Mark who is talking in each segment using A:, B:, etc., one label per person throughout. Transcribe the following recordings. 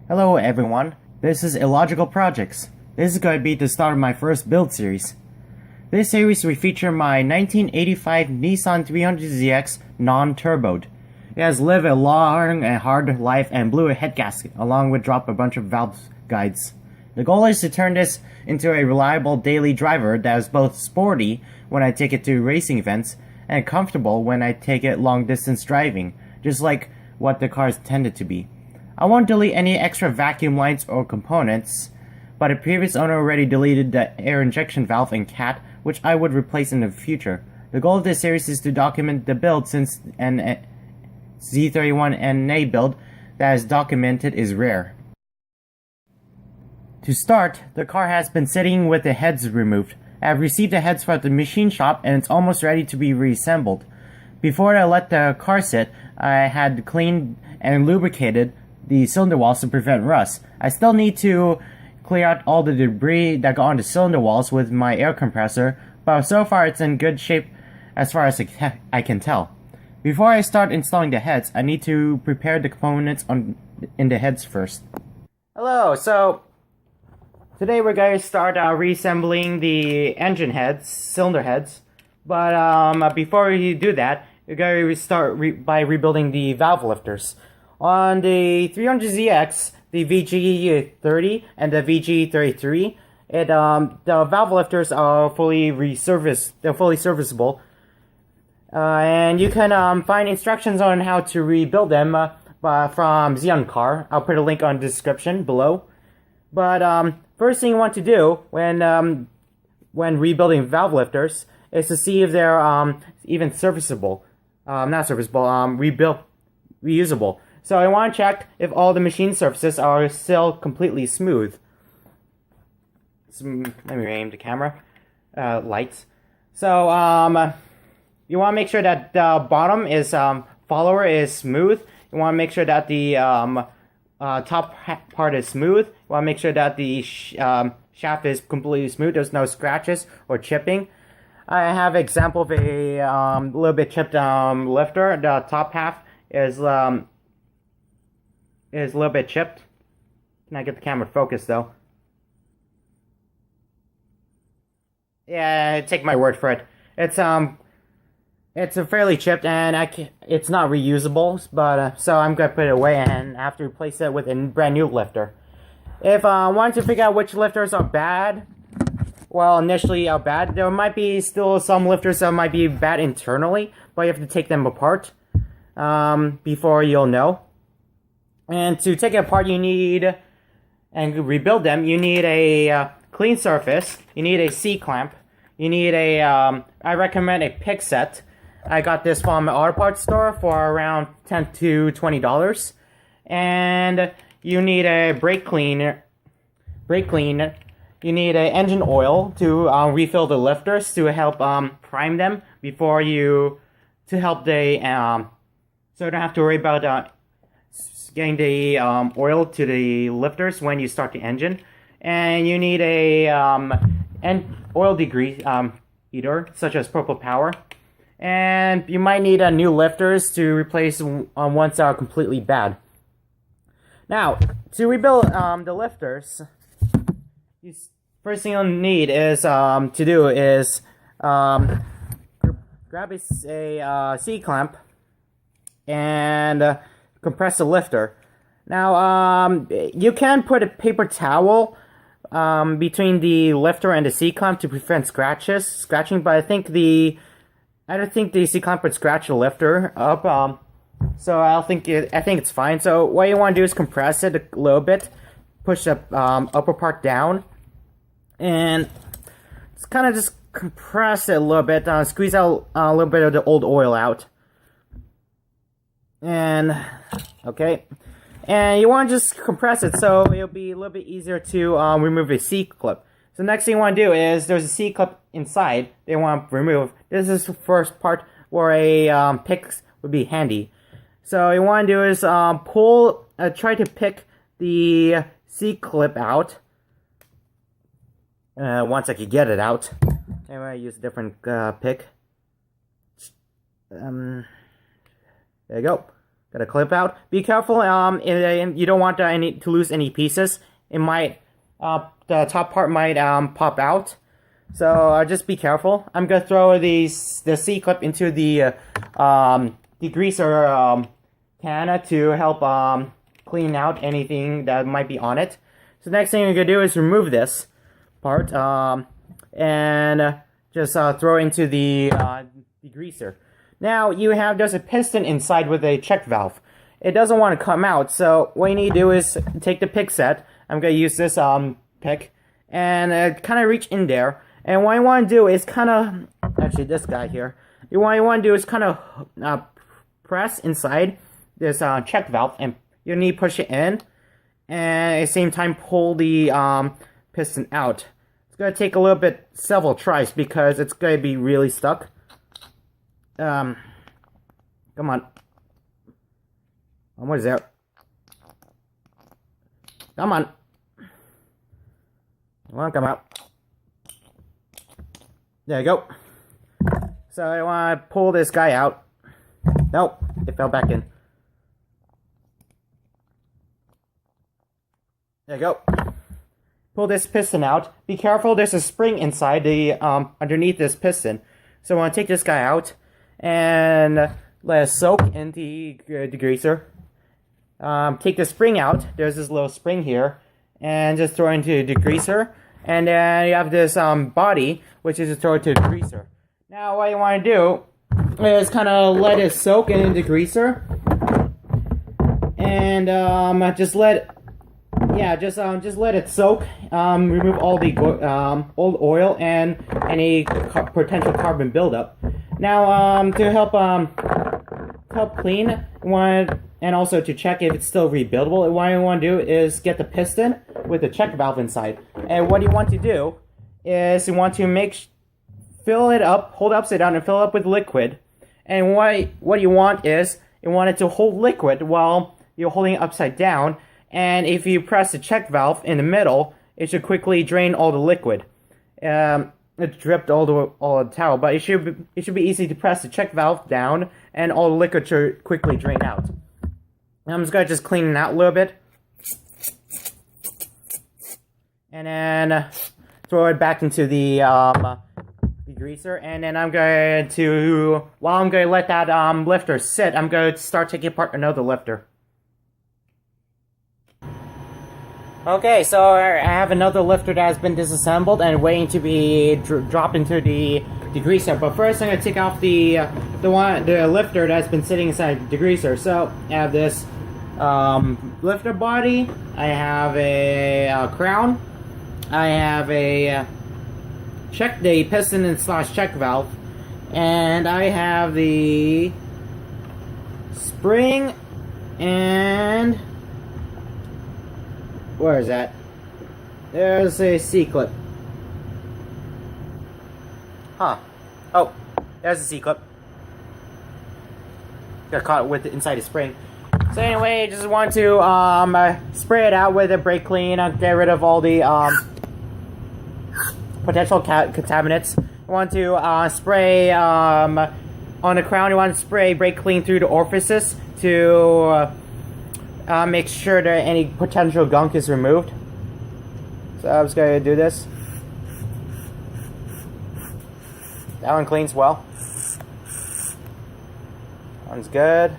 A: Hello everyone, this is Illogical Projects. This is going to be the start of my first build series. This series will feature my 1985 Nissan 300ZX non-turboed. It has lived a long and hard life and blew a head gasket, along with drop a bunch of valve guides. The goal is to turn this into a reliable daily driver that is both sporty when I take it to racing events and comfortable when I take it long distance driving, just like what the car is intended to be. I won't delete any extra vacuum lines or components, but a previous owner already deleted the air injection valve and cat, which I would replace in the future. The goal of this series is to document the build, since an Z31 NA build that is documented is rare. To start, the car has been sitting with the heads removed. I have received the heads from the machine shop and it's almost ready to be reassembled. Before I let the car sit, I had cleaned and lubricated the cylinder walls to prevent rust. I still need to clear out all the debris that got on the cylinder walls with my air compressor, but so far it's in good shape as far as I can tell. Before I start installing the heads, I need to prepare the components in the heads first. Hello, so today we're going to start reassembling the engine heads, cylinder heads, but before we do that, we're going to start by rebuilding the valve lifters. On the 300ZX, the VG30 and the VG33, the valve lifters are they're fully serviceable, and you can find instructions on how to rebuild them from Xeon Car. I'll put a link on the description below. But first thing you want to do when rebuilding valve lifters is to see if they're even serviceable. Not serviceable, reusable. So I want to check if all the machine surfaces are still completely smooth. So, let me aim the camera. Lights. So you want to make sure that the bottom is follower is smooth. You want to make sure that the top part is smooth. You want to make sure that the shaft is completely smooth. There's no scratches or chipping. I have an example of a little bit chipped lifter. The top half is a little bit chipped. Can I get the camera focused though? Yeah, take my word for it. It's a fairly chipped, and it's not reusable. But so I'm gonna put it away and have to replace it with a brand new lifter. If I want to figure out which lifters are bad, well, initially are bad. There might be still some lifters that might be bad internally, but you have to take them apart before you'll know. And to take it apart, you need, and rebuild them, you need a clean surface, you need a C-clamp, you need a, I recommend a pick set. I got this from an auto parts store for around $10 to $20. And you need a brake cleaner, you need an engine oil to refill the lifters to help prime them before to help the, so you don't have to worry about getting the oil to the lifters when you start the engine. And you need a oil degreaser such as Purple Power. And you might need new lifters to replace ones that are completely bad. Now, to rebuild the lifters, first thing you'll need is grab a C-clamp and compress the lifter. Now, you can put a paper towel between the lifter and the C-clamp to prevent scratching, but I don't think the C-clamp would scratch the lifter up. So I think it's fine. So what you want to do is compress it a little bit, push the upper part down, and it's kind of just compress it a little bit, squeeze out a little bit of the old oil out. And okay, and you want to just compress it so it'll be a little bit easier to remove the C-clip. So next thing you want to do is there's a C-clip inside they want to remove. This is the first part where a pick would be handy. So you want to do is try to pick the C-clip out. Once I could get it out, anyway, I use a different pick. There you go. got a clip out. Be careful, you don't want to lose any pieces. It might, the top part might pop out. So just be careful. I'm gonna throw the C-clip into the degreaser can to help clean out anything that might be on it. So the next thing you're gonna do is remove this part and just throw it into the degreaser. Now there's a piston inside with a check valve. It doesn't want to come out, so what you need to do is take the pick set. I'm gonna use this pick and kind of reach in there. And what you want to do is kind of, actually this guy here, what you want to do is kind of press inside this check valve, and you need to push it in, and at the same time pull the piston out. It's going to take a little bit, several tries, because it's going to be really stuck. Come on. What is that? Come on. Come out. There you go. So I want to pull this guy out. Nope, it fell back in. There you go. Pull this piston out. Be careful, there's a spring inside the underneath this piston. So I want to take this guy out and let it soak in the degreaser. Take the spring out. There's this little spring here, and just throw it into the degreaser. And then you have this body, which is to throw it to the degreaser. Now what you want to do is kind of let it soak in the degreaser, and just let it soak. Remove all the old oil and any potential carbon buildup. Now to help clean, and also to check if it's still rebuildable, what you want to do is get the piston with the check valve inside. And what you want to do is you want to fill it up, hold it upside down and fill it up with liquid. And what you want is, you want it to hold liquid while you're holding it upside down. And if you press the check valve in the middle, it should quickly drain all the liquid. It dripped all the towel, but it should be easy to press the check valve down, and all the liquid should quickly drain out. I'm just gonna clean it out a little bit, and then throw it back into the degreaser. And then while I'm going to let that lifter sit, I'm going to start taking apart another lifter. Okay, so I have another lifter that has been disassembled and waiting to be dropped into the degreaser. But first, I'm going to take off the lifter that's been sitting inside the degreaser. So I have this lifter body. I have a crown. I have a the piston and / check valve, and I have the spring and. Where is that? There's a C-clip. Huh. Oh, there's a C-clip. Got caught with it inside the spring. So anyway, I just want to spray it out with a brake clean, get rid of all the potential contaminants. I want to spray on the crown. You want to spray brake clean through the orifices to make sure that any potential gunk is removed. So I'm just going to do this. That one cleans well. That one's good.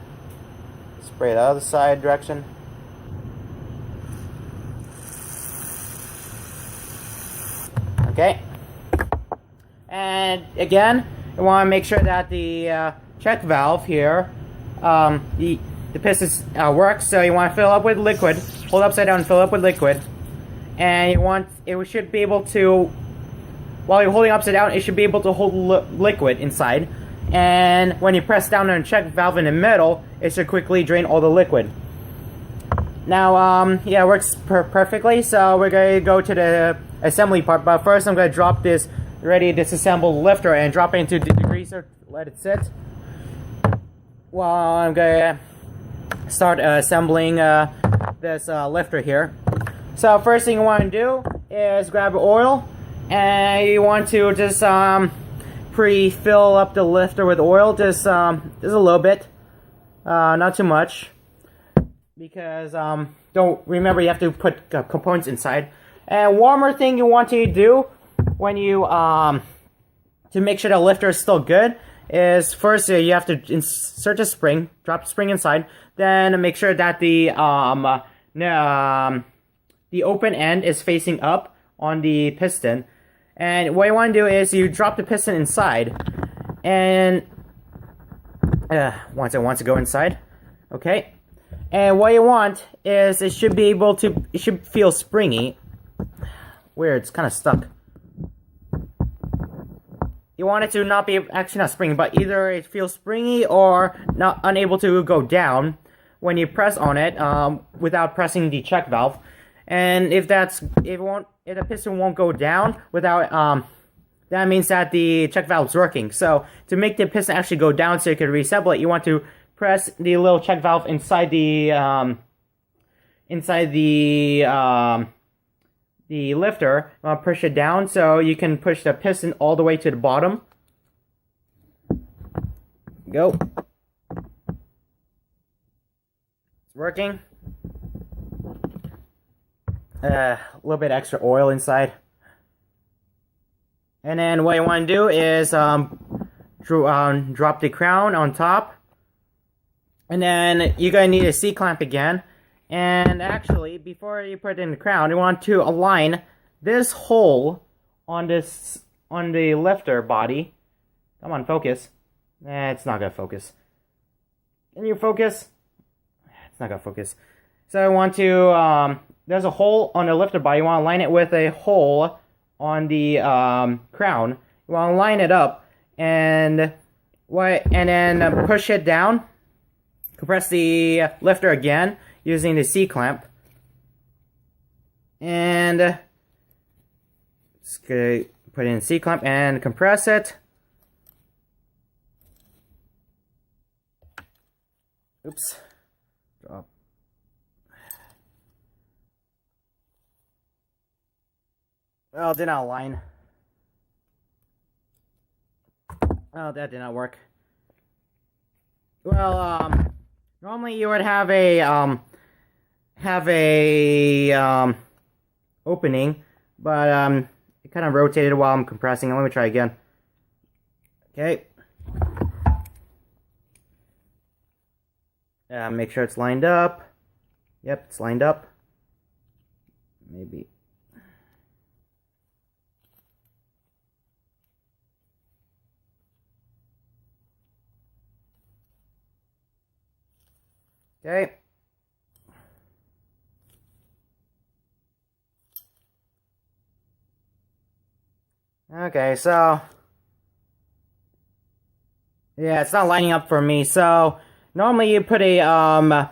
A: Spray the other side direction. Okay. And again, I want to make sure that the check valve here, the piston works. So you want to fill up with liquid. Hold upside down and fill up with liquid. And it should be able to, while you're holding upside down, it should be able to hold liquid inside. And when you press down on the check valve in the middle, it should quickly drain all the liquid. Now, yeah, it works perfectly. So we're going to go to the assembly part. But first, I'm going to drop this ready disassembled lifter and drop it into the degreaser. Let it sit. While I'm going to start assembling this lifter here. So first thing you want to do is grab oil, and you want to just pre-fill up the lifter with oil, just a little bit, not too much, because don't remember you have to put components inside. And one more thing you want to do when you to make sure the lifter is still good is first you have to insert a spring, drop the spring inside, then make sure that the open end is facing up on the piston. And what you want to do is you drop the piston inside, and once it wants to go inside, okay. And what you want is it should feel springy. Weird, it's kind of stuck. You want it to not be actually not springy, but either it feels springy or not unable to go down when you press on it without pressing the check valve. And if the piston won't go down without that means that the check valve is working. So to make the piston actually go down so you can reassemble it, you want to press the little check valve inside the lifter. Push it down so you can push the piston all the way to the bottom. Go. It's working. A little bit extra oil inside. And then what you want to do is drop the crown on top. And then you're going to need a C-clamp again. And actually, before you put it in the crown, you want to align this hole on the lifter body. Come on, focus. It's not going to focus. Can you focus? It's not going to focus. So I want to, there's a hole on the lifter body. You want to line it with a hole on the crown. You want to line it up and then push it down. Compress the lifter again using the C-clamp. And just gonna put in C-clamp and compress it. Oops. Drop. Well, it did not align. Oh, that did not work. Well, normally you would have a opening, but it kind of rotated while I'm compressing. Let me try again. Okay. Make sure it's lined up. Yep, it's lined up. Maybe. Okay. Okay, so yeah, it's not lining up for me. So normally you put a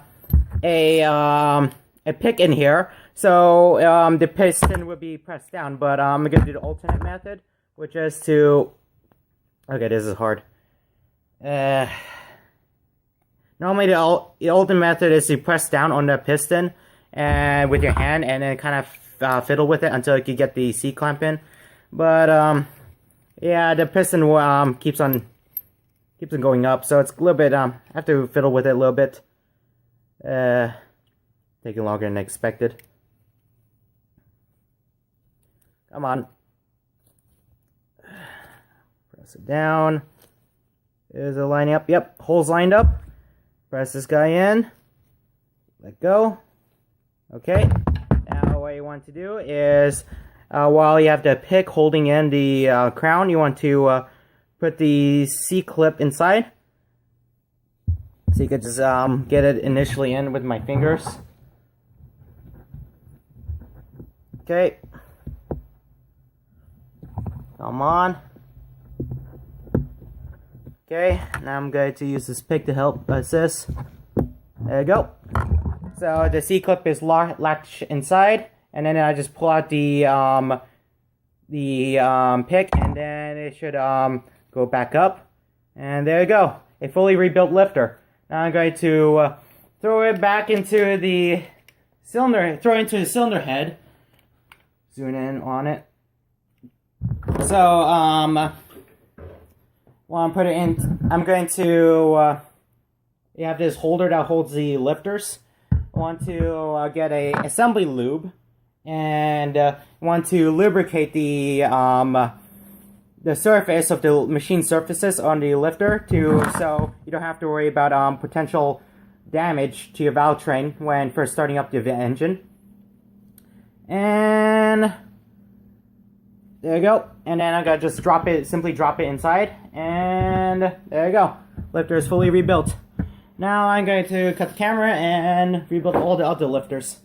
A: pick in here, so the piston would be pressed down. But I'm gonna do the alternate method, which is to. Okay, this is hard. Normally the alternate method is to press down on the piston and with your hand, and then kind of fiddle with it until you can get the C-clamp in. But yeah, the piston keeps on going up, so it's a little bit I have to fiddle with it a little bit. Taking longer than expected. Come on. Press it down. Is it lining up? Yep, hole's lined up. Press this guy in. Let go. Okay. Now what you want to do is, while you have the pick holding in the crown, you want to put the C-clip inside. So you can just get it initially in with my fingers. Okay. Come on. Okay, now I'm going to use this pick to help assist. There you go. So the C-clip is latched inside, and then I just pull out the pick, and then it should go back up. And there you go, a fully rebuilt lifter. Now I'm going to throw it back into the cylinder, head. Zoom in on it. So, well, I'm going to, you have this holder that holds the lifters. Want to get a assembly lube, and want to lubricate the surface of the machine surfaces on the lifter so you don't have to worry about potential damage to your valve train when first starting up the engine. And there you go. And then I'm gonna just simply drop it inside, and there you go. Lifter is fully rebuilt. Now I'm going to cut the camera and rebuild all the other lifters.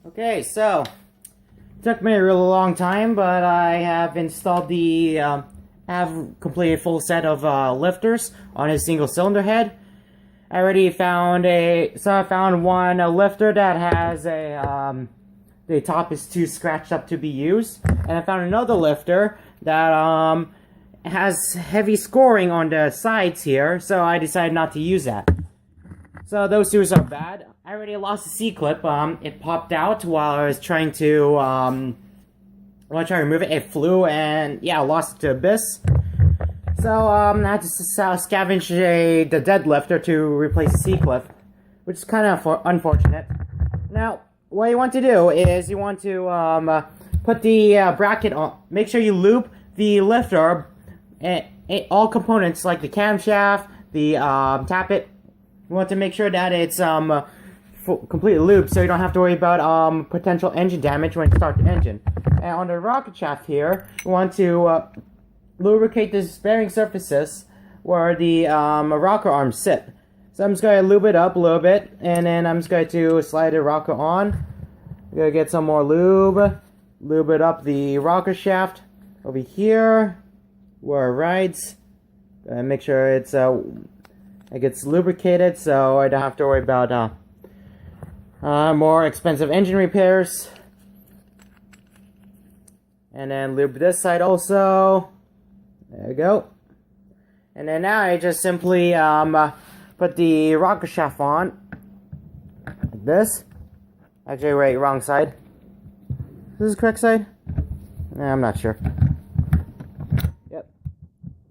A: Okay, so it took me a really long time, but I have installed the have completed a full set of lifters on a single cylinder head. I already found I found one lifter that has a the top is too scratched up to be used, and I found another lifter that has heavy scoring on the sides here, so I decided not to use that. So those two are bad. I already lost the C-clip. It popped out while I was trying to remove it. It flew, and yeah, I lost it to Abyss. So I had to scavenge the dead lifter to replace the C-clip, which is kind of unfortunate. Now, what you want to do is you want to put the bracket on. Make sure you loop the lifter, all components like the camshaft, the tappet. You want to make sure that it's completely looped, so you don't have to worry about potential engine damage when you start the engine. And on the rocket shaft here, you want to lubricate the bearing surfaces where the rocker arms sit. So I'm just going to lube it up a little bit, and then I'm just going to slide the rocker on. I'm going to get some more lube it up the rocker shaft over here where it rides. Make sure it gets lubricated, so I don't have to worry about more expensive engine repairs. And then lube this side also. There we go. And then now I just simply put the rocker shaft on like this. Actually, wait, wrong side. Is this the correct side? I'm not sure. Yep.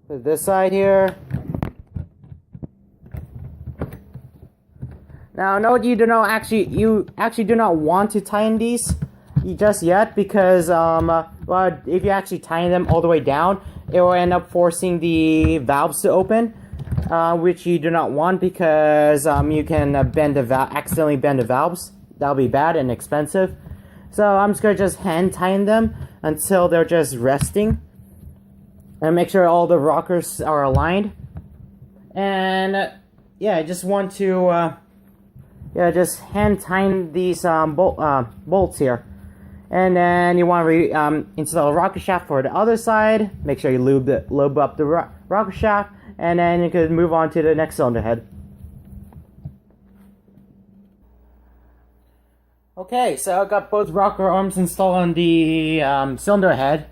A: Put this side here. Now, note you actually do not want to tighten these just yet, because well, if you actually tighten them all the way down, it will end up forcing the valves to open, which you do not want, because you can accidentally bend the valves. That'll be bad and expensive. So I'm just gonna just hand tighten them until they're just resting, and make sure all the rockers are aligned. And yeah, I just want to just hand tighten these bolts here. And then you want to install a rocker shaft for the other side. Make sure you lube up the rocker shaft, and then you can move on to the next cylinder head. Okay, so I got both rocker arms installed on the cylinder head.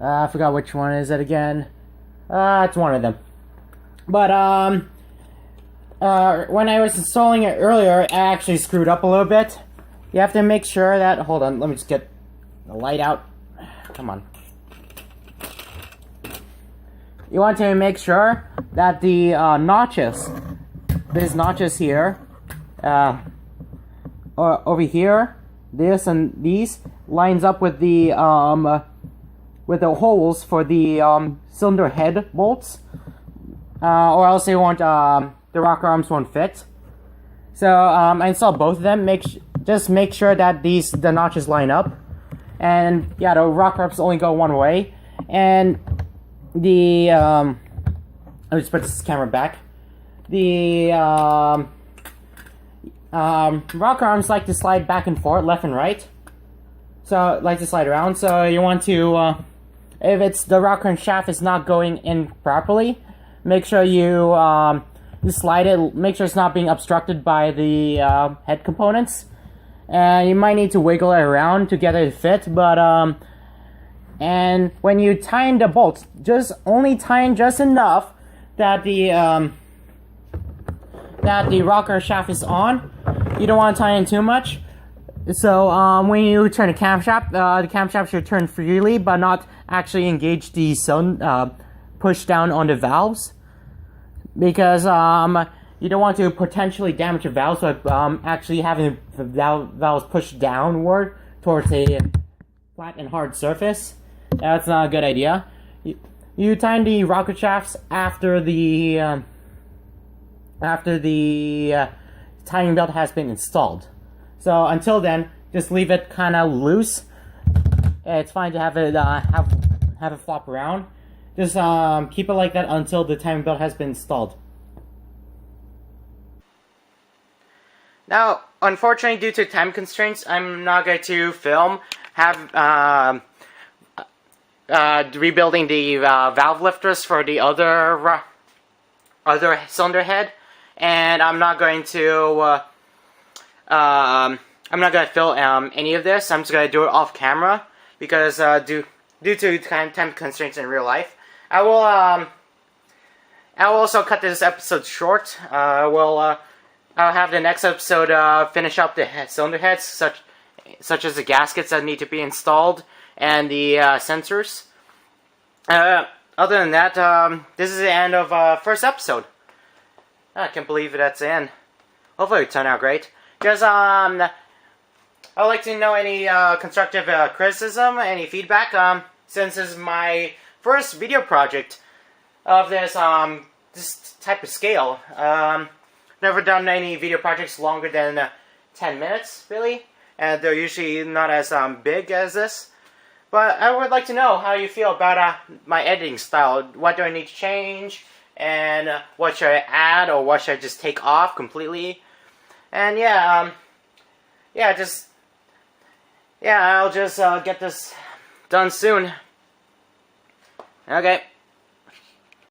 A: I forgot which one is it again. It's one of them. But when I was installing it earlier, I actually screwed up a little bit. You have to make sure that, hold on, let me just get the light out. Come on. You want to make sure that the notches, these notches here, or over here, this and these, lines up with the holes for the cylinder head bolts, or else you want the rocker arms won't fit. So I installed both of them. Just make sure that the notches line up, and yeah, the rocker arms only go one way. And the let me just put this camera back. The rocker arms like to slide back and forth, left and right. So like to slide around. So you want to, if it's the rocker and shaft is not going in properly, make sure you slide it. Make sure it's not being obstructed by the head components. And you might need to wiggle it around to get it to fit. But and when you tighten the bolts, just only tighten just enough that the rocker shaft is on. You don't want to tighten too much. So when you turn the camshaft should turn freely, but not actually engage the push down on the valves, because you don't want to potentially damage the valves by actually having the valves pushed downward towards a flat and hard surface. That's not a good idea. You tighten the rocket shafts after the timing belt has been installed. So until then, just leave it kind of loose. It's fine to have it have it flop around. Just keep it like that until the timing belt has been installed. Now, unfortunately, due to time constraints, I'm not going to rebuilding the valve lifters for the other cylinder head, and I'm not going to film any of this. I'm just going to do it off camera because due to time constraints in real life, I will also cut this episode short. I'll have the next episode finish up the cylinder heads, such as the gaskets that need to be installed and the sensors. Other than that, this is the end of first episode. I can't believe that's the end. Hopefully it turned out great. Just I'd like to know any constructive criticism, any feedback. Since this is my first video project of this type of scale. Never done any video projects longer than 10 minutes, really, and they're usually not as big as this. But I would like to know how you feel about my editing style. What do I need to change, and what should I add, or what should I just take off completely? And I'll just get this done soon. Okay.